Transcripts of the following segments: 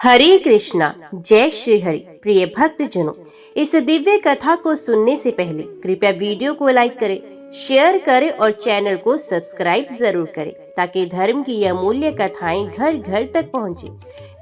हरे कृष्णा, जय श्री हरि। प्रिय भक्तजनों, इस दिव्य कथा को सुनने से पहले कृपया वीडियो को लाइक करें, शेयर करें और चैनल को सब्सक्राइब जरूर करें ताकि धर्म की यह मूल्य कथाएं घर घर तक पहुंचे।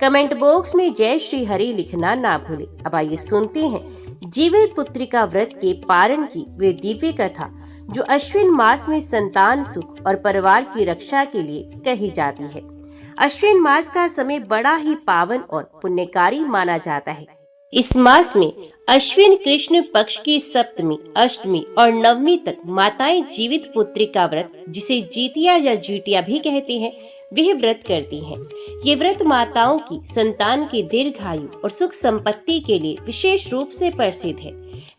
कमेंट बॉक्स में जय श्री हरि लिखना ना भूलें। अब आइए सुनते हैं जीवित पुत्रिका व्रत के पारण की वे दिव्य कथा जो अश्विन मास में संतान सुख और परिवार की रक्षा के लिए कही जाती है। अश्विन मास का समय बड़ा ही पावन और पुण्यकारी माना जाता है। इस मास में अश्विन कृष्ण पक्ष की सप्तमी, अष्टमी और नवमी तक माताएं जीवित पुत्री का व्रत, जिसे जीतिया या जीतिया भी कहते हैं, वह व्रत करती हैं। ये व्रत माताओं की संतान की दीर्घायु और सुख संपत्ति के लिए विशेष रूप से प्रसिद्ध है।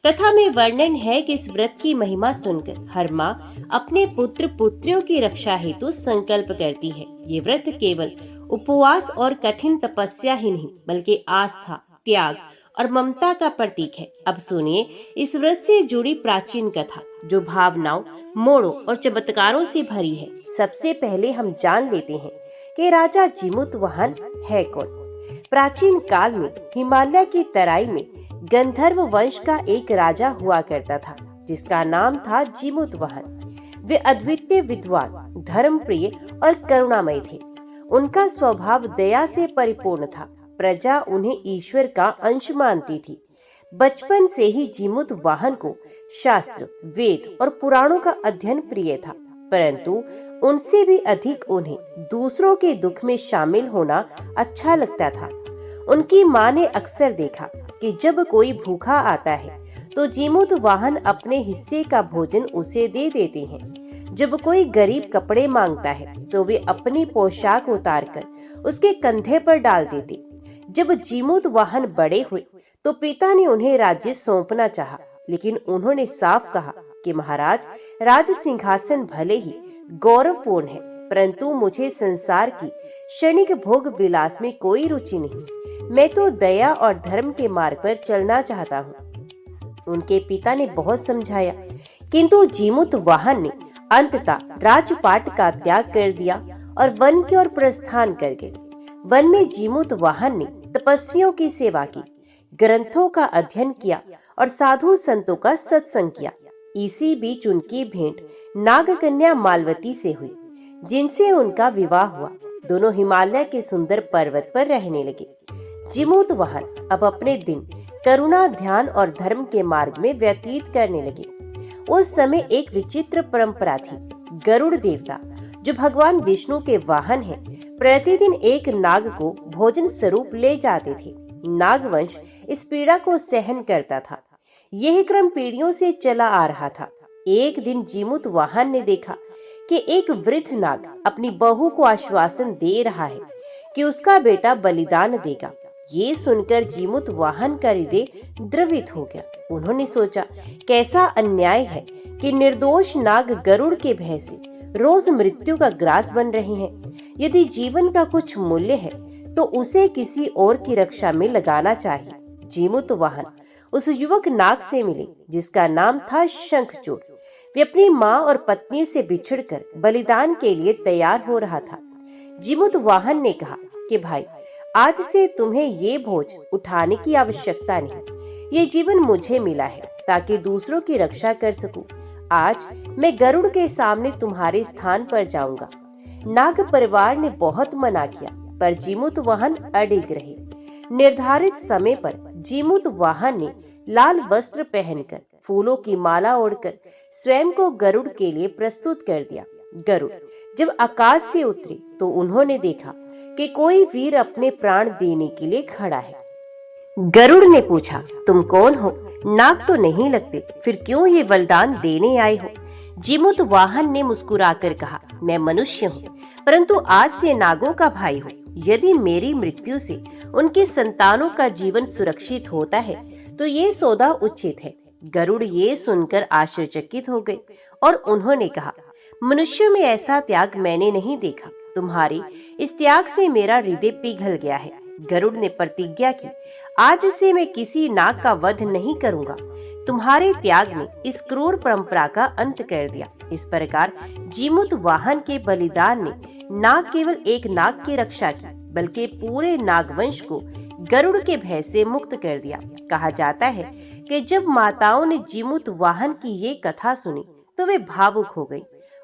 कथा में वर्णन है कि इस व्रत की महिमा सुनकर हर माँ अपने पुत्र पुत्रियों की रक्षा हेतु संकल्प करती है। ये व्रत केवल उपवास और कठिन तपस्या ही नहीं बल्कि आस्था, त्याग और ममता का प्रतीक है। अब सुनिए इस व्रत से जुड़ी प्राचीन कथा जो भावनाओं, मोड़ों और चमत्कारों से भरी है। सबसे पहले हम जान लेते हैं कि राजा जिमुतवाहन है कौन। प्राचीन काल में हिमालय की तराई में गंधर्व वंश का एक राजा हुआ करता था जिसका नाम था जिमुतवाहन। वे अद्वितीय विद्वान, धर्मप्रिय और करुणामय थे। उनका स्वभाव दया से परिपूर्ण था। प्रजा उन्हें ईश्वर का अंश मानती थी। बचपन से ही जिमुतवाहन को शास्त्र, वेद और पुराणों का अध्ययन प्रिय था, परंतु उनसे भी अधिक उन्हें दूसरों के दुख में शामिल होना अच्छा लगता था। उनकी माँ ने अक्सर देखा कि जब कोई भूखा आता है तो जिमुतवाहन अपने हिस्से का भोजन उसे दे देते हैं। जब कोई गरीब कपड़े मांगता है तो वे अपनी पोशाक उतारकर उसके कंधे पर डाल देते। जब जिमुतवाहन बड़े हुए तो पिता ने उन्हें राज्य सौंपना चाहा, लेकिन उन्होंने साफ कहा कि महाराज, राज सिंहासन भले ही गौरवपूर्ण है, परंतु मुझे संसार की क्षणिक भोग विलास में कोई रुचि नहीं। मैं तो दया और धर्म के मार्ग पर चलना चाहता हूँ। उनके पिता ने बहुत समझाया, किंतु जिमुतवाहन ने अंततः राजपाट का त्याग कर दिया और वन की ओर प्रस्थान कर गए। वन में जिमुतवाहन ने तपस्वियों की सेवा की, ग्रंथों का अध्ययन किया और साधु संतों का सत्संग किया। इसी बीच उनकी भेंट नागकन्या मालवती से हुई, जिनसे उनका विवाह हुआ। दोनों हिमालय के सुंदर पर्वत पर रहने लगे। जिमुतवाहन अब अपने दिन करुणा, ध्यान और धर्म के मार्ग में व्यतीत करने लगे। उस समय एक विचित्र परंपरा थी। गरुड़ देवता, जो भगवान विष्णु के वाहन हैं, प्रतिदिन एक नाग को भोजन स्वरूप ले जाते थे। नागवंश इस पीड़ा को सहन करता था। यह क्रम पीढ़ियों से चला आ रहा था। एक दिन जिमुतवाहन ने देखा कि एक वृद्ध नाग अपनी बहू को आश्वासन दे रहा है कि उसका बेटा बलिदान देगा। ये सुनकर जिमुतवाहन का हृदय द्रवित हो गया। उन्होंने सोचा, कैसा अन्याय है कि निर्दोष नाग गरुड़ के भय से रोज मृत्यु का ग्रास बन रहे हैं। यदि जीवन का कुछ मूल्य है तो उसे किसी और की रक्षा में लगाना चाहिए। जिमुतवाहन उस युवक नाग से मिले जिसका नाम था शंखचूड़। वे अपनी माँ और पत्नी से बिछड़कर बलिदान के लिए तैयार हो रहा था। जिमुतवाहन ने कहा कि भाई, आज से तुम्हें ये बोझ उठाने की आवश्यकता नहीं। ये जीवन मुझे मिला है ताकि दूसरों की रक्षा कर सकूं। आज मैं गरुड़ के सामने तुम्हारे स्थान पर जाऊंगा। नाग परिवार ने बहुत मना किया, पर जिमुतवाहन अडिग रहे। निर्धारित समय पर जिमुतवाहन ने लाल वस्त्र पहनकर, फूलों की माला ओढ़कर स्वयं को गरुड़ के लिए प्रस्तुत कर दिया। गरुड़ जब आकाश से उतरे तो उन्होंने देखा कि कोई वीर अपने प्राण देने के लिए खड़ा है। गरुड़ ने पूछा, तुम कौन हो? नाग तो नहीं लगते, फिर क्यों ये बलिदान देने आए हो? जिमुतवाहन ने मुस्कुराकर कहा, मैं मनुष्य हूँ, परंतु आज से नागों का भाई हूँ। यदि मेरी मृत्यु से उनके संतानों का जीवन सुरक्षित होता है तो ये सौदा उचित है। गरुड़ ये सुनकर आश्चर्यचकित हो गए और उन्होंने कहा, मनुष्यों में ऐसा त्याग मैंने नहीं देखा। तुम्हारे इस त्याग से मेरा हृदय पिघल गया है। गरुड़ ने प्रतिज्ञा की, आज से मैं किसी नाग का वध नहीं करूंगा। तुम्हारे त्याग ने इस क्रूर परंपरा का अंत कर दिया। इस प्रकार जिमुतवाहन के बलिदान ने न केवल एक नाग की रक्षा की बल्कि पूरे नागवंश को गरुड़ के भय से मुक्त कर दिया। कहा जाता है कि जब माताओं ने जीमूत वाहन की ये कथा सुनी तो वे भावुक हो गई।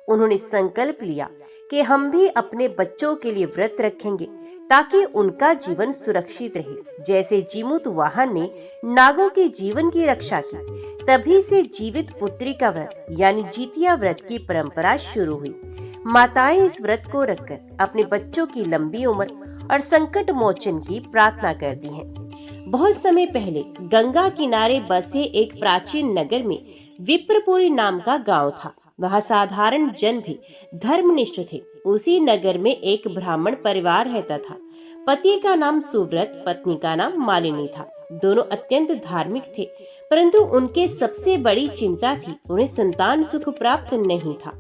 उन्होंने संकल्प लिया कि हम भी अपने बच्चों के लिए व्रत रखेंगे ताकि उनका जीवन सुरक्षित रहे। जैसे जीमूत वाहन ने नागों के जीवन की रक्षा की, तभी से जीवित पुत्री का व्रत यानी जितिया व्रत की परंपरा शुरू हुई। माताएं इस व्रत को रखकर अपने बच्चों की लंबी उम्र और संकट मोचन की प्रार्थना करती हैं। बहुत समय पहले गंगा किनारे बसे एक प्राचीन नगर में विप्रपुरी नाम का गांव था। वहाँ साधारण जन भी धर्मनिष्ठ थे। उसी नगर में एक ब्राह्मण परिवार रहता था। पति का नाम सुव्रत, पत्नी का नाम मालिनी था। दोनों अत्यंत धार्मिक थे, परंतु उनके सबसे बड़ी चिंता थी उन्हें संतान सुख प्राप्त नहीं था।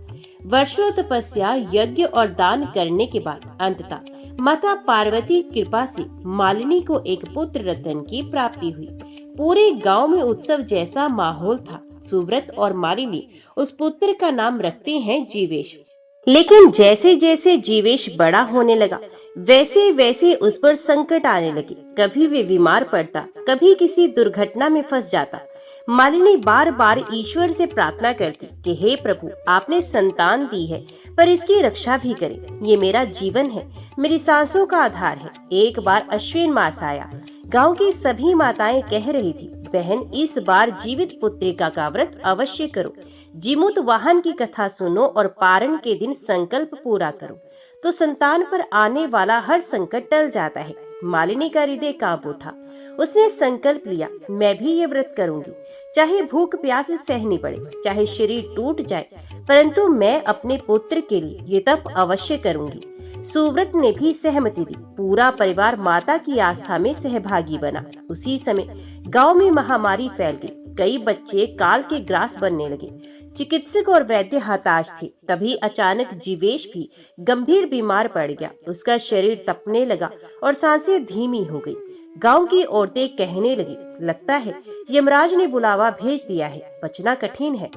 वर्षों तपस्या, यज्ञ और दान करने के बाद अंततः माता पार्वती कृपा से मालिनी को एक पुत्र रतन की प्राप्ति हुई। पूरे गांव में उत्सव जैसा माहौल था। सुव्रत और मालिनी उस पुत्र का नाम रखते हैं जीवेश। लेकिन जैसे जैसे जीवेश बड़ा होने लगा, वैसे वैसे उस पर संकट आने लगे। कभी वे बीमार पड़ता, कभी किसी दुर्घटना में फंस जाता। मालिनी बार बार ईश्वर से प्रार्थना करती कि हे प्रभु, आपने संतान दी है, पर इसकी रक्षा भी करें। ये मेरा जीवन है, मेरी सांसों का आधार है। एक बार अश्विन मास आया। गांव की सभी माताएं कह रही थी, बहन, इस बार जीवित पुत्रिका का व्रत अवश्य करो। जीमूत वाहन की कथा सुनो और पारण के दिन संकल्प पूरा करो, तो संतान पर आने वाला हर संकट टल जाता है। मालिनी का हृदय कांप उठा। उसने संकल्प लिया, मैं भी ये व्रत करूंगी, चाहे भूख प्यास सहनी पड़े, चाहे शरीर टूट जाए, परंतु मैं अपने पुत्र के लिए ये तप अवश्य करूंगी। सुव्रत ने भी सहमति दी। पूरा परिवार माता की आस्था में सहभागी बना। उसी समय गांव में महामारी फैल गई। कई बच्चे काल के ग्रास बनने लगे। चिकित्सक और वैद्य हताश थे। तभी अचानक जीवेश भी गंभीर बीमार पड़ गया। उसका शरीर तपने लगा और सांसें धीमी हो गई। गांव की औरतें कहने लगी, लगता है यमराज ने बुलावा भेज दिया है, बचना कठिन है।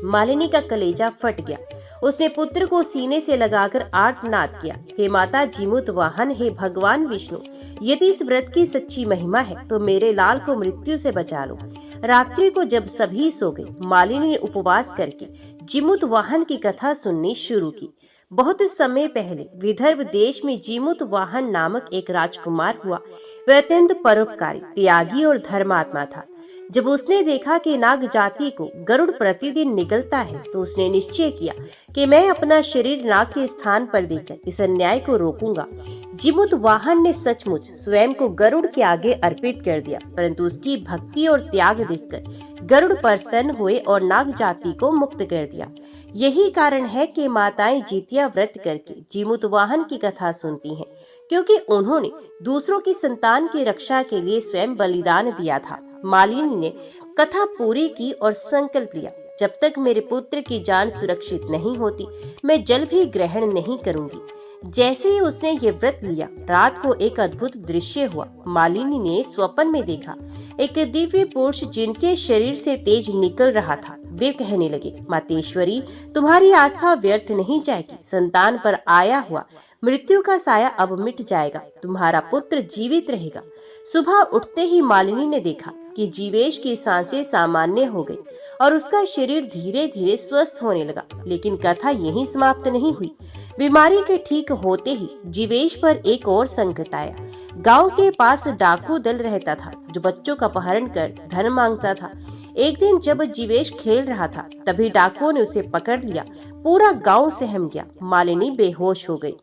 मालिनी का कलेजा फट गया। उसने पुत्र को सीने से लगाकर आर्तनाद किया, हे माता जीमूत वाहन, हे भगवान विष्णु, यदि इस व्रत की सच्ची महिमा है तो मेरे लाल को मृत्यु से बचा लो। रात्रि को जब सभी सो गए, मालिनी ने उपवास करके जीमूत वाहन की कथा सुननी शुरू की। बहुत समय पहले विदर्भ देश में जीमूत वाहन नामक एक राजकुमार हुआ। वह अत्यंत परोपकारी, त्यागी और धर्मात्मा था। जब उसने देखा कि नाग जाति को गरुड़ प्रतिदिन निगलता है, तो उसने निश्चय किया कि मैं अपना शरीर नाग के स्थान पर देकर इस अन्याय को रोकूंगा। जीमूत वाहन ने सचमुच स्वयं को गरुड़ के आगे अर्पित कर दिया, परंतु उसकी भक्ति और त्याग देखकर गरुड़ प्रसन्न हुए और नाग जाति को मुक्त कर दिया। यही कारण है कि माताएं जितिया व्रत करके जीमूत वाहन की कथा सुनती हैं, क्योंकि उन्होंने दूसरों की संतान की रक्षा के लिए स्वयं बलिदान दिया था। मालिनी ने कथा पूरी की और संकल्प लिया, जब तक मेरे पुत्र की जान सुरक्षित नहीं होती, मैं जल भी ग्रहण नहीं करूंगी। जैसे ही उसने ये व्रत लिया, रात को एक अद्भुत दृश्य हुआ। मालिनी ने स्वप्न में देखा एक दिव्य पुरुष जिनके शरीर से तेज निकल रहा था। वे कहने लगे, मातेश्वरी, तुम्हारी आस्था व्यर्थ नहीं जाएगी। संतान पर आया हुआ मृत्यु का साया अब मिट जाएगा, तुम्हारा पुत्र जीवित रहेगा। सुबह उठते ही मालिनी ने देखा कि जीवेश की सांसें सामान्य हो गई और उसका शरीर धीरे धीरे स्वस्थ होने लगा। लेकिन कथा यहीं समाप्त नहीं हुई। बीमारी के ठीक होते ही जीवेश पर एक और संकट आया। गांव के पास डाकू दल रहता था, जो बच्चों का अपहरण कर धन मांगता था। एक दिन जब जीवेश खेल रहा था, तभी डाकुओं ने उसे पकड़ लिया। पूरा गांव सहम गया। मालिनी बेहोश हो गई।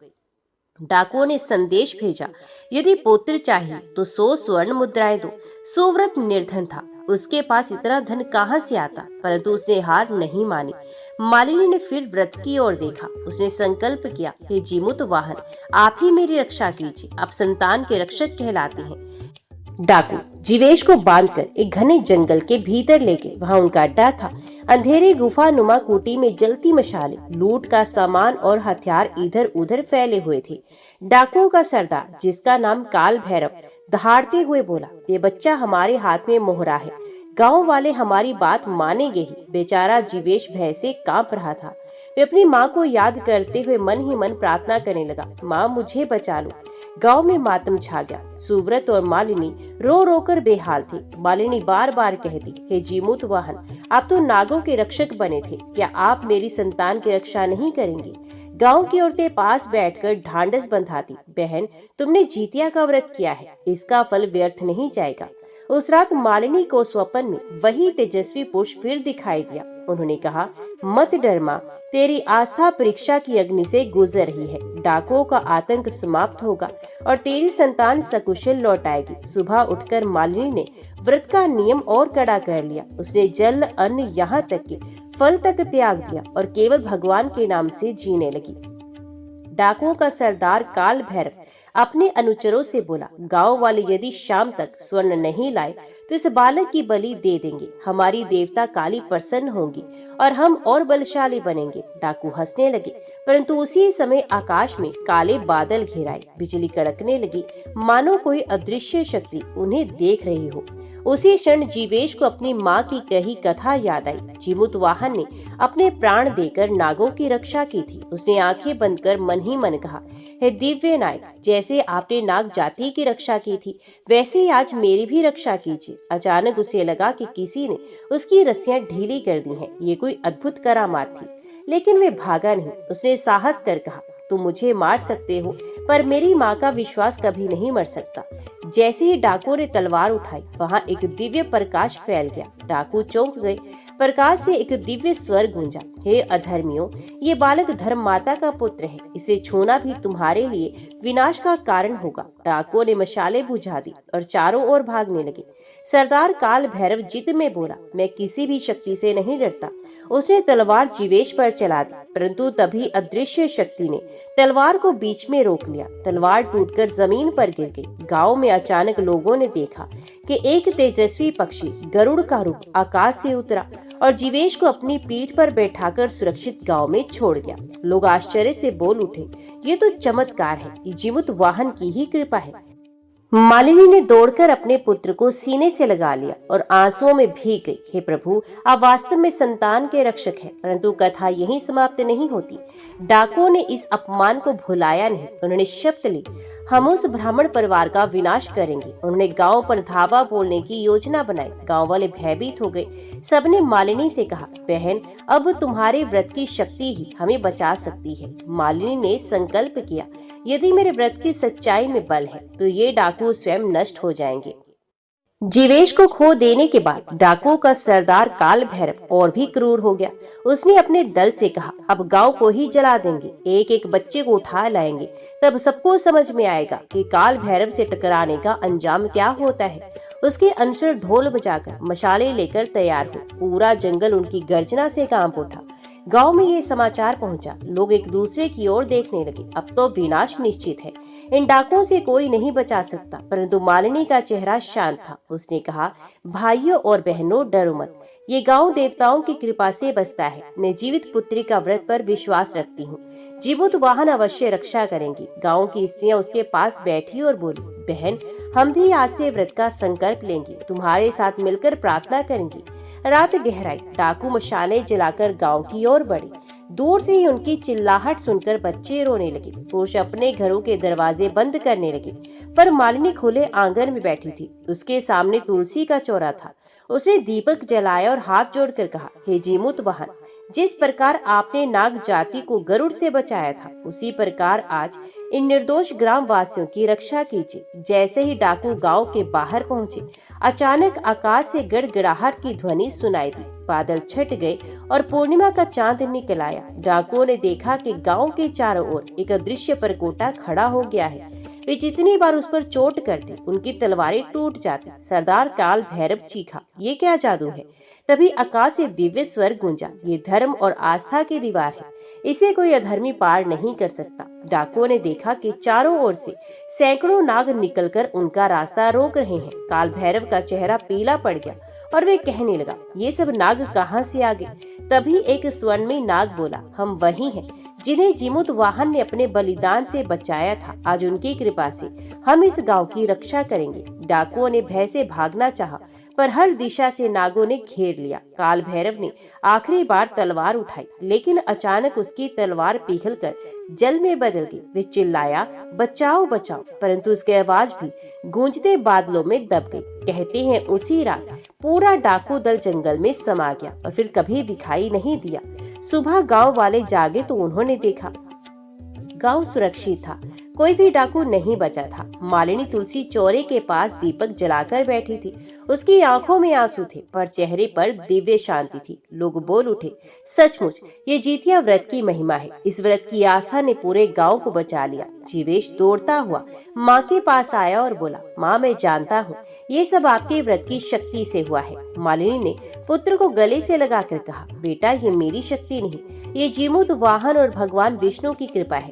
डाकुओं ने संदेश भेजा, यदि पुत्र चाहिए तो 100 स्वर्ण मुद्राएं दो। सुव्रत निर्धन था, उसके पास इतना धन कहां से आता, परंतु उसने हार नहीं मानी। मालिनी ने फिर व्रत की ओर देखा। उसने संकल्प किया, हे जीमूत वाहन, आप ही मेरी रक्षा कीजिए, आप संतान के रक्षक कहलाते हैं। डाकू जीवेश को बांधकर एक घने जंगल के भीतर ले गए। वहाँ उनका अड्डा था। अंधेरे गुफा नुमा कुटी में जलती मशाले, लूट का सामान और हथियार इधर उधर फैले हुए थे। डाकुओं का सरदार, जिसका नाम काल भैरव, दहाड़ते हुए बोला, ये बच्चा हमारे हाथ में मोहरा है, गांव वाले हमारी बात मानेंगे ही। बेचारा जीवेश भय से कांप रहा था। वे अपनी माँ को याद करते हुए मन ही मन प्रार्थना करने लगा, माँ मुझे बचा लो। गांव में मातम छा गया। सुव्रत और मालिनी रो रो कर बेहाल थी। मालिनी बार बार कहती, हे जीमूत वाहन, आप तो नागों के रक्षक बने थे, क्या आप मेरी संतान की रक्षा नहीं करेंगे? गांव की औरतें पास बैठकर ढांढस बंधाती, बहन तुमने जीतिया का व्रत किया है, इसका फल व्यर्थ नहीं जाएगा। उस रात मालिनी को स्वप्न में वही तेजस्वी पुरुष फिर दिखाई दिया। उन्होंने कहा, मत डर माँ, तेरी आस्था परीक्षा की अग्नि से गुजर रही है। डाकुओं का आतंक समाप्त होगा और तेरी संतान सकुशल लौट आएगी। सुबह उठकर मालिनी ने व्रत का नियम और कड़ा कर लिया। उसने जल, अन्न, यहाँ तक कि फल तक त्याग दिया और केवल भगवान के नाम से जीने लगी। डाकुओं का सरदार काल भैरव अपने अनुचरों से बोला, गांव वाले यदि शाम तक स्वर्ण नहीं लाए तो इस बालक की बलि दे देंगे। हमारी देवता काली प्रसन्न होंगी और हम और बलशाली बनेंगे। डाकू हंसने लगे, परंतु उसी समय आकाश में काले बादल घेराए, बिजली कड़कने लगी, मानो कोई अदृश्य शक्ति उन्हें देख रही हो। उसी क्षण जीवेश को अपनी माँ की कही कथा याद आई। जीमूत वाहन ने अपने प्राण देकर नागों की रक्षा की थी। उसने आंखें बंद कर मन ही मन कहा, हे दिव्य नायक, जैसे आपने नाग जाति की रक्षा की थी, वैसे ही आज मेरी भी रक्षा कीजिए। अचानक उसे लगा कि किसी ने उसकी रस्सियां ढीली कर दी हैं। ये कोई अद्भुत करामात थी, लेकिन वे भागा नहीं। उसने साहस कर कहा, तुम मुझे मार सकते हो, पर मेरी माँ का विश्वास कभी नहीं मर सकता। जैसे ही डाकू ने तलवार उठाई, वहाँ एक दिव्य प्रकाश फैल गया। डाकू चौंक गए। प्रकाश से एक दिव्य स्वर गूंजा, हे अधर्मियों, ये बालक धर्म माता का पुत्र है, इसे छूना भी तुम्हारे लिए विनाश का कारण होगा। डाकुओं ने मशाले बुझा दी और चारों ओर भागने लगे। सरदार काल भैरव जिद में बोला, मैं किसी भी शक्ति से नहीं डरता। उसने तलवार जीवेश पर चला दी, परंतु तभी अदृश्य शक्ति ने तलवार को बीच में रोक लिया। तलवार टूटकर जमीन पर गिर गई। गांव में अचानक लोगों ने देखा कि एक तेजस्वी पक्षी गरुड़ का रूप आकाश से उतरा और जीवेश को अपनी पीठ पर बैठाकर सुरक्षित गांव में छोड़ गया। लोग आश्चर्य से बोल उठे, ये तो चमत्कार है, ये जीमूत वाहन की ही कृपा है। मालिनी ने दौड़कर अपने पुत्र को सीने से लगा लिया और आंसुओं में भीग गई। हे प्रभु, आप वास्तव में संतान के रक्षक हैं। परंतु कथा यहीं समाप्त नहीं होती। डाकुओं ने इस अपमान को भुलाया नहीं। उन्होंने शपथ ली, हम उस ब्राह्मण परिवार का विनाश करेंगे। उन्होंने गांव पर धावा बोलने की योजना बनाई। गांव वाले भयभीत हो गए। सबने मालिनी से कहा, बहन, अब तुम्हारे व्रत की शक्ति ही हमें बचा सकती है। मालिनी ने संकल्प किया, यदि मेरे व्रत की सच्चाई में बल है तो ये डाकू स्वयं नष्ट हो जाएंगे। जीवेश को खो देने के बाद डाकुओं का सरदार काल भैरव और भी क्रूर हो गया। उसने अपने दल से कहा, अब गांव को ही जला देंगे, एक एक बच्चे को उठा लाएंगे, तब सबको समझ में आएगा कि काल भैरव से टकराने का अंजाम क्या होता है। उसके अनुसार ढोल बजाकर मशाले लेकर तैयार हो। पूरा जंगल उनकी गर्जना से कांप उठा। गांव में ये समाचार पहुंचा। लोग एक दूसरे की ओर देखने लगे। अब तो विनाश निश्चित है, इन डाकुओं से कोई नहीं बचा सकता। परंतु मालिनी का चेहरा शांत था। उसने कहा, भाइयों और बहनों, डरो मत, ये गांव देवताओं की कृपा से बसता है। मैं जीवित पुत्री का व्रत पर विश्वास रखती हूँ। जीमूत वाहन अवश्य रक्षा करेंगी। गांव की स्त्रियां उसके पास बैठी और बोली, बहन, हम भी आज से व्रत का संकल्प लेंगे, तुम्हारे साथ मिलकर प्रार्थना करेंगी। रात गहराई। डाकू मशाले जलाकर गांव की ओर बढ़े। दूर से ही उनकी चिल्लाहट सुनकर बच्चे रोने लगे। पुरुष अपने घरों के दरवाजे बंद करने लगे। पर मालिनी खुले आंगन में बैठी थी। उसके सामने तुलसी का चौरा था। उसने दीपक जलाया और हाथ जोड़कर कहा, हे जीमूत वाहन, जिस प्रकार आपने नाग जाति को गरुड़ से बचाया था, उसी प्रकार आज इन निर्दोष ग्राम वासियों की रक्षा कीजिए। जैसे ही डाकू गांव के बाहर पहुंचे, अचानक आकाश से गड़गड़ाहट की ध्वनि सुनाई दी। बादल छट गए और पूर्णिमा का चांद निकल आया। डाकुओं ने देखा कि गांव के चारों ओर एक अदृश्य परकोटा खड़ा हो गया है। वे जितनी बार उस पर चोट करते, उनकी तलवारें टूट जाती। सरदार काल भैरव चीखा, ये क्या जादू है? तभी आकाश से दिव्य स्वर गूंजा, ये धर्म और आस्था की दीवार है, इसे कोई अधर्मी पार नहीं कर सकता। डाकुओं ने देखा कि चारों ओर से सैकड़ों नाग निकलकर उनका रास्ता रोक रहे हैं। काल भैरव का चेहरा पीला पड़ गया और वे कहने लगा, ये सब नाग कहाँ से आ गए? तभी एक स्वर्ण में नाग बोला, हम वही हैं जिन्हें जीमूत वाहन ने अपने बलिदान से बचाया था। आज उनकी कृपा से हम इस गांव की रक्षा करेंगे। डाकुओं ने भय से भागना चाहा, पर हर दिशा से नागों ने घेर लिया। काल भैरव ने आखिरी बार तलवार उठाई, लेकिन अचानक उसकी तलवार पिघलकर जल में बदल गई। वे चिल्लाया, बचाओ बचाओ, परंतु उसकी आवाज भी गूंजते बादलों में दब गई। कहते हैं उसी रात पूरा डाकू दल जंगल में समा गया और फिर कभी दिखाई नहीं दिया। सुबह गांव वाले जागे तो उन्होंने देखा गांव सुरक्षित था, कोई भी डाकू नहीं बचा था। मालिनी तुलसी चौरे के पास दीपक जलाकर बैठी थी। उसकी आंखों में आंसू थे, पर चेहरे पर दिव्य शांति थी। लोग बोल उठे, सचमुच ये जितिया व्रत की महिमा है। इस व्रत की आस्था ने पूरे गांव को बचा लिया। जीवेश दौड़ता हुआ माँ के पास आया और बोला, माँ मैं जानता हूँ ये सब आपके व्रत की शक्ति से हुआ है। मालिनी ने पुत्र को गले से लगाकर कहा, बेटा ये मेरी शक्ति नहीं, ये जीमूत वाहन और भगवान विष्णु की कृपा है।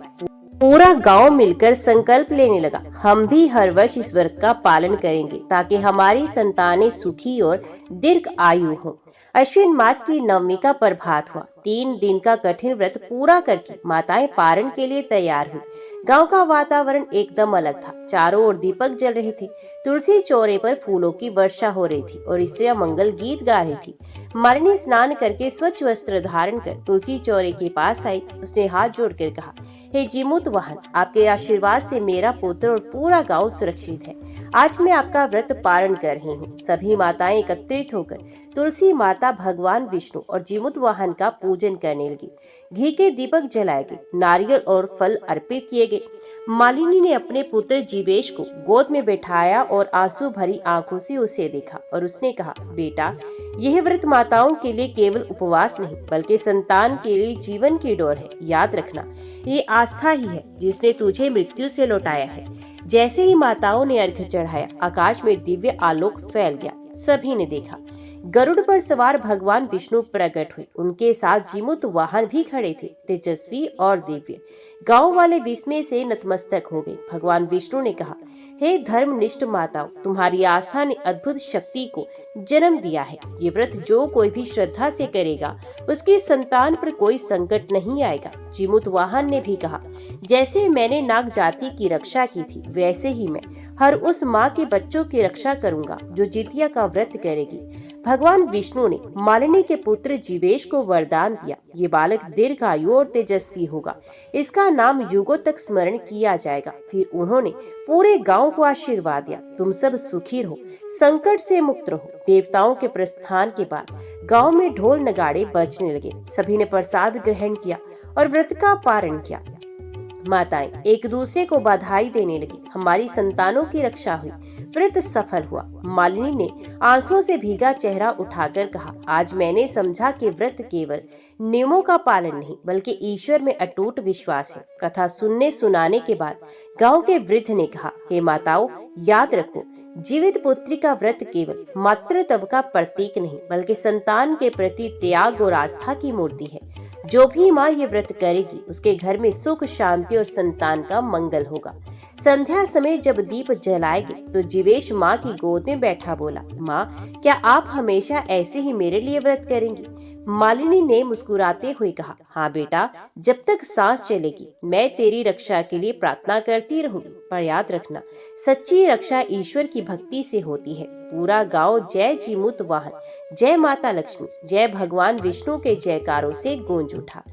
पूरा गांव मिलकर संकल्प लेने लगा, हम भी हर वर्ष इस व्रत का पालन करेंगे ताकि हमारी संतानें सुखी और दीर्घ आयु हो। अश्विन मास की नवमी का प्रभात हुआ। 3 दिन का कठिन व्रत पूरा करके माताएं पारण के लिए तैयार हुई। गांव का वातावरण एकदम अलग था। चारों ओर दीपक जल रहे थे। तुलसी चौरे पर फूलों की वर्षा हो रही थी और स्त्रियां मंगल गीत गा रही थी। मालिनी स्नान करके स्वच्छ वस्त्र धारण कर तुलसी चौरे के पास आई। उसने हाथ जोड़कर कहा, हे जीमूत वाहन, आपके आशीर्वाद से मेरा पुत्र और पूरा गांव सुरक्षित है। आज मैं आपका व्रत पारण कर रही हूँ। सभी माताएं एकत्रित होकर तुलसी माता, भगवान विष्णु और जीमूत वाहन का पूजन करने लगी। घी के दीपक जलाए गए, नारियल और फल अर्पित किए गए। मालिनी ने अपने पुत्र जीवेश को गोद में बैठाया और आंसू भरी आंखों से उसे देखा और उसने कहा, बेटा यह व्रत माताओं के लिए केवल उपवास नहीं बल्कि संतान के लिए जीवन की डोर है। याद रखना, ये आस्था ही है जिसने तुझे मृत्यु से लौटाया है। जैसे ही माताओं ने अर्घ्य चढ़ाया, आकाश में दिव्य आलोक फैल गया। सभी ने देखा गरुड़ पर सवार भगवान विष्णु प्रकट हुए। उनके साथ जीमूत वाहन भी खड़े थे, तेजस्वी और दिव्य। गांव वाले विस्मय से नतमस्तक हो गए। भगवान विष्णु ने कहा, हे धर्मनिष्ठ माताओं, तुम्हारी आस्था ने अद्भुत शक्ति को जन्म दिया है। ये व्रत जो कोई भी श्रद्धा से करेगा उसकी संतान पर कोई संकट नहीं आएगा। जीमूत वाहन ने भी कहा, जैसे मैंने नाग जाति की रक्षा की थी वैसे ही मैं हर उस माँ के बच्चों की रक्षा करूंगा जो जितिया का व्रत करेगी। भगवान विष्णु ने मालिनी के पुत्र जीवेश को वरदान दिया, ये बालक दीर्घायु और तेजस्वी होगा। इसका नाम युगों तक स्मरण किया जाएगा। फिर उन्होंने पूरे गांव को आशीर्वाद दिया, तुम सब सुखी रहो, संकट से मुक्त रहो। देवताओं के प्रस्थान के बाद गांव में ढोल नगाड़े बजने लगे। सभी ने प्रसाद ग्रहण किया और व्रत का पारण किया। माताएं एक दूसरे को बधाई देने लगी, हमारी संतानों की रक्षा हुई, व्रत सफल हुआ। मालिनी ने आंसुओं से भीगा चेहरा उठाकर कहा, आज मैंने समझा कि व्रत केवल नियमों का पालन नहीं बल्कि ईश्वर में अटूट विश्वास है। कथा सुनने सुनाने के बाद गांव के वृद्ध ने कहा, हे माताओं, याद रखो, जीवित पुत्री का व्रत केवल मातृत्व का प्रतीक नहीं बल्कि संतान के प्रति त्याग और आस्था की मूर्ति है। जो भी माँ ये व्रत करेगी उसके घर में सुख, शांति और संतान का मंगल होगा। संध्या समय जब दीप जलाएंगे तो जीवेश माँ की गोद में बैठा बोला, माँ क्या आप हमेशा ऐसे ही मेरे लिए व्रत करेंगी? मालिनी ने मुस्कुराते हुए कहा, हाँ बेटा, जब तक सांस चलेगी मैं तेरी रक्षा के लिए प्रार्थना करती रहूंगी। पर याद रखना, सच्ची रक्षा ईश्वर की भक्ति से होती है। पूरा गांव जय जीमूत वाहन, जय माता लक्ष्मी, जय भगवान विष्णु के जयकारों से गूंज उठा।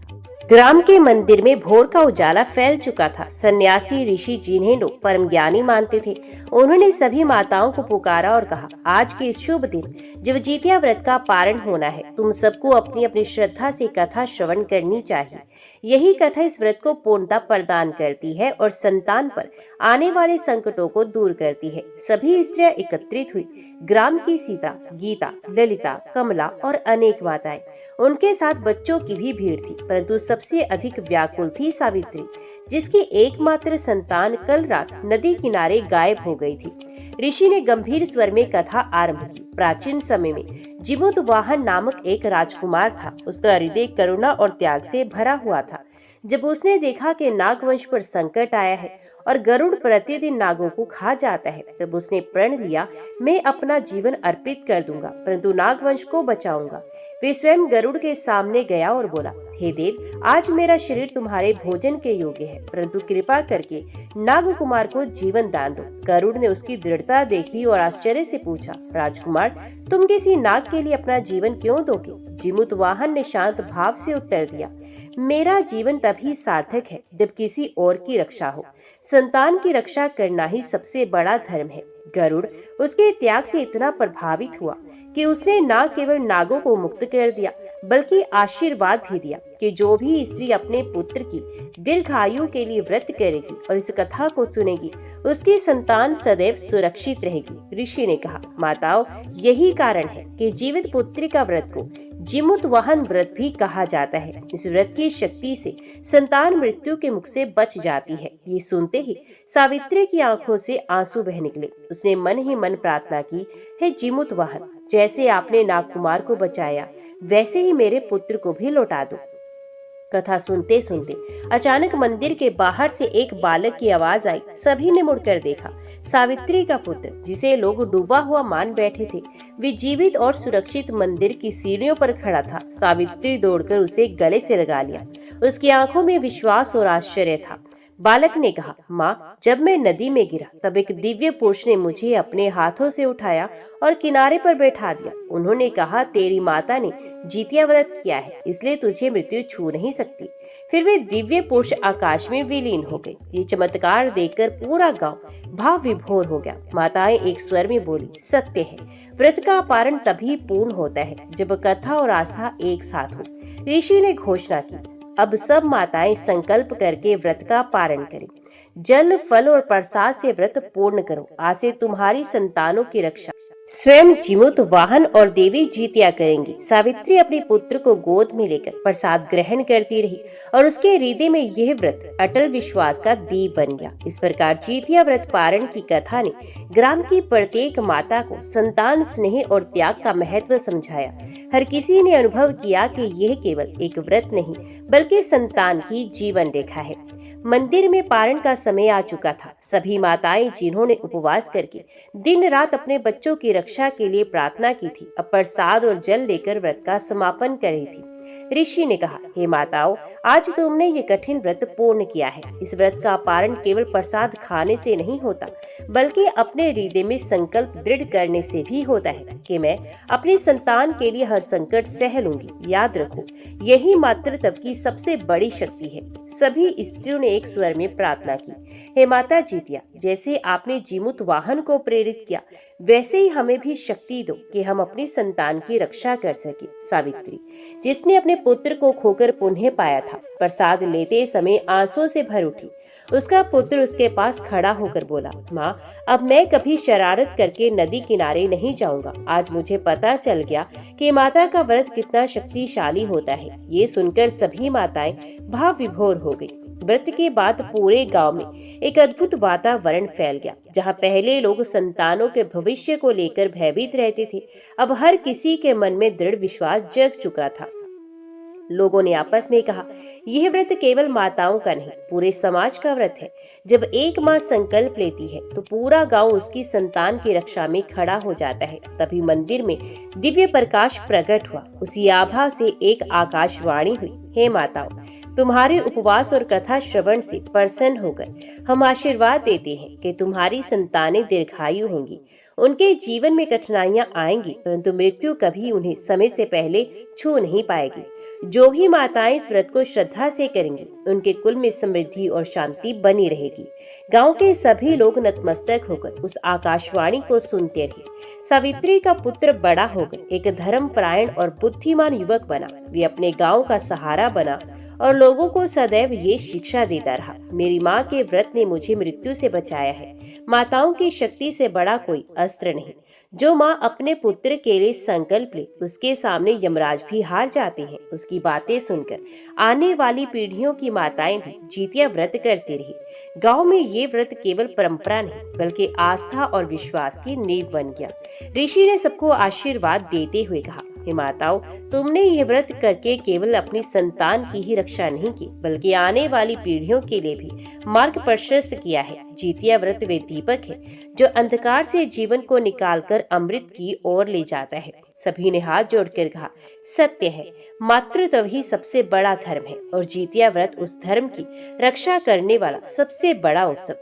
ग्राम के मंदिर में भोर का उजाला फैल चुका था। सन्यासी ऋषि, जिन्हें लोग परम ज्ञानी मानते थे, उन्होंने सभी माताओं को पुकारा और कहा, आज के इस शुभ दिन जब जितिया व्रत का पारण होना है, तुम सबको अपनी अपनी श्रद्धा से कथा श्रवण करनी चाहिए। यही कथा इस व्रत को पूर्णता प्रदान करती है और संतान पर आने वाले संकटों को दूर करती है। सभी स्त्रियां एकत्रित हुई। ग्राम की सीता, गीता, ललिता, कमला और अनेक माताएं, उनके साथ बच्चों की भी भीड़ थी, परंतु सबसे अधिक व्याकुल थी सावित्री, जिसकी एकमात्र संतान कल रात नदी किनारे गायब हो गई थी। ऋषि ने गंभीर स्वर में कथा आरंभ की। प्राचीन समय में जीमूत वाहन नामक एक राजकुमार था। उसका हृदय करुणा और त्याग से भरा हुआ था। जब उसने देखा कि नागवंश पर संकट आया है और गरुड़ प्रतिदिन नागों को खा जाता है। तब उसने प्रण लिया, मैं अपना जीवन अर्पित कर दूंगा, परंतु नागवंश को बचाऊंगा। वे स्वयं गरुड़ के सामने गया और बोला, हे देव, आज मेरा शरीर तुम्हारे भोजन के योग्य है, परंतु कृपा करके नाग कुमार को जीवन दान दो। गरुड़ ने उसकी दृढ़ता देखी और आश्चर्य से पूछा, राजकुमार, तुम किसी नाग के लिए अपना जीवन क्यों दोगे? जीमूत वाहन ने शांत भाव से उत्तर दिया, मेरा जीवन तभी सार्थक है जब किसी और की रक्षा हो। संतान की रक्षा करना ही सबसे बड़ा धर्म है। गरुड़ उसके त्याग से इतना प्रभावित हुआ कि उसने न केवल नागों को मुक्त कर दिया, बल्कि आशीर्वाद भी दिया कि जो भी स्त्री अपने पुत्र की दीर्घायु के लिए व्रत करेगी और इस कथा को सुनेगी, उसकी संतान सदैव सुरक्षित रहेगी। ऋषि ने कहा, माताओं, यही कारण है कि जीवित पुत्री का व्रत को जीमूत वाहन व्रत भी कहा जाता है। इस व्रत की शक्ति से संतान मृत्यु के मुख से बच जाती है। ये सुनते ही सावित्री की आंखों से आंसू बह निकले। उसने मन ही मन प्रार्थना की, हे जीमूत वाहन, जैसे आपने नागकुमार को बचाया, वैसे ही मेरे पुत्र को भी लौटा दो। कथा सुनते सुनते अचानक मंदिर के बाहर से एक बालक की आवाज आई। सभी ने मुड़कर देखा। सावित्री का पुत्र, जिसे लोग डूबा हुआ मान बैठे थे, वे जीवित और सुरक्षित मंदिर की सीढ़ियों पर खड़ा था। सावित्री दौड़कर उसे गले से लगा लिया। उसकी आंखों में विश्वास और आश्चर्य था। बालक ने कहा, माँ, जब मैं नदी में गिरा तब एक दिव्य पुरुष ने मुझे अपने हाथों से उठाया और किनारे पर बैठा दिया। उन्होंने कहा, तेरी माता ने जितिया व्रत किया है, इसलिए तुझे मृत्यु छू नहीं सकती। फिर वे दिव्य पुरुष आकाश में विलीन हो गए। ये चमत्कार देखकर पूरा गांव भाव विभोर हो गया। माताएं एक स्वर में बोली, सत्य है, व्रत का पारण तभी पूर्ण होता है जब कथा और आस्था एक साथ हो। ऋषि ने घोषणा की, अब सब माताएं संकल्प करके व्रत का पारण करें। जल, फल और प्रसाद से व्रत पूर्ण करो। आज से तुम्हारी संतानों की रक्षा स्वयं जीमूत वाहन और देवी जितिया करेंगी। सावित्री अपने पुत्र को गोद में लेकर प्रसाद ग्रहण करती रही और उसके हृदय में यह व्रत अटल विश्वास का दीप बन गया। इस प्रकार जितिया व्रत पारण की कथा ने ग्राम की प्रत्येक माता को संतान स्नेह और त्याग का महत्व समझाया। हर किसी ने अनुभव किया कि यह केवल एक व्रत नहीं, बल्कि संतान की जीवन रेखा है। मंदिर में पारण का समय आ चुका था। सभी माताएं, जिन्होंने उपवास करके दिन रात अपने बच्चों की रक्षा के लिए प्रार्थना की थी, अब प्रसाद और जल लेकर व्रत का समापन कर रही थी। ऋषि ने कहा, हे माताओं, आज तुमने ये कठिन व्रत पूर्ण किया है। इस व्रत का पारण केवल प्रसाद खाने से नहीं होता, बल्कि अपने हृदय में संकल्प दृढ़ करने से भी होता है कि मैं अपनी संतान के लिए हर संकट सह लूंगी। याद रखो, यही मातृत्व की सबसे बड़ी शक्ति है। सभी स्त्रियों ने एक स्वर में प्रार्थना की, हे माता जितिया, जैसे आपने जीमूत वाहन को प्रेरित किया, वैसे ही हमें भी शक्ति दो कि हम अपनी संतान की रक्षा कर सके। सावित्री, जिसने अपने पुत्र को खोकर पुनः पाया था, प्रसाद लेते समय आंसुओं से भर उठी। उसका पुत्र उसके पास खड़ा होकर बोला, माँ, अब मैं कभी शरारत करके नदी किनारे नहीं जाऊंगा। आज मुझे पता चल गया कि माता का व्रत कितना शक्तिशाली होता है। ये सुनकर सभी माताएं भाव विभोर हो गई। व्रत के बाद पूरे गांव में एक अद्भुत वातावरण फैल गया। जहां पहले लोग संतानों के भविष्य को लेकर भयभीत रहते थे, अब हर किसी के मन में दृढ़ विश्वास जग चुका था। लोगों ने आपस में कहा, यह व्रत केवल माताओं का नहीं, पूरे समाज का व्रत है। जब एक माँ संकल्प लेती है तो पूरा गांव उसकी संतान की रक्षा में खड़ा हो जाता है। तभी मंदिर में दिव्य प्रकाश प्रकट हुआ। उसी आभा से एक आकाशवाणी हुई, हे माताओं, तुम्हारे उपवास और कथा श्रवण से प्रसन्न होकर हम आशीर्वाद देते हैं कि तुम्हारी संतानें दीर्घायु होंगी। उनके जीवन में कठिनाइयां आएंगी, परंतु मृत्यु कभी उन्हें समय से पहले छू नहीं पाएगी। जो भी माताएं इस व्रत को श्रद्धा से करेंगी, उनके कुल में समृद्धि और शांति बनी रहेगी। गांव के सभी लोग नतमस्तक होकर उस आकाशवाणी को सुनते रहे। सावित्री का पुत्र बड़ा होकर एक धर्मपरायण और बुद्धिमान युवक बना। वे अपने गांव का सहारा बना और लोगों को सदैव ये शिक्षा देता रहा, मेरी माँ के व्रत ने मुझे मृत्यु से बचाया है। माताओं की शक्ति से बड़ा कोई अस्त्र नहीं। जो माँ अपने पुत्र के लिए संकल्प ले, उसके सामने यमराज भी हार जाते हैं। उसकी बातें सुनकर आने वाली पीढ़ियों की माताएं भी जितिया व्रत करती रही। गांव में ये व्रत केवल परंपरा नहीं, बल्कि आस्था और विश्वास की नींव बन गया। ऋषि ने सबको आशीर्वाद देते हुए कहा, हे माताओं, तुमने यह व्रत करके केवल अपनी संतान की ही रक्षा नहीं की, बल्कि आने वाली पीढ़ियों के लिए भी मार्ग प्रशस्त किया है। जितिया व्रत वे दीपक है जो अंधकार से जीवन को निकालकर अमृत की ओर ले जाता है। सभी ने हाथ जोड़कर कहा, सत्य है, मातृत्व ही सबसे बड़ा धर्म है और जितिया व्रत उस धर्म की रक्षा करने वाला सबसे बड़ा उत्सव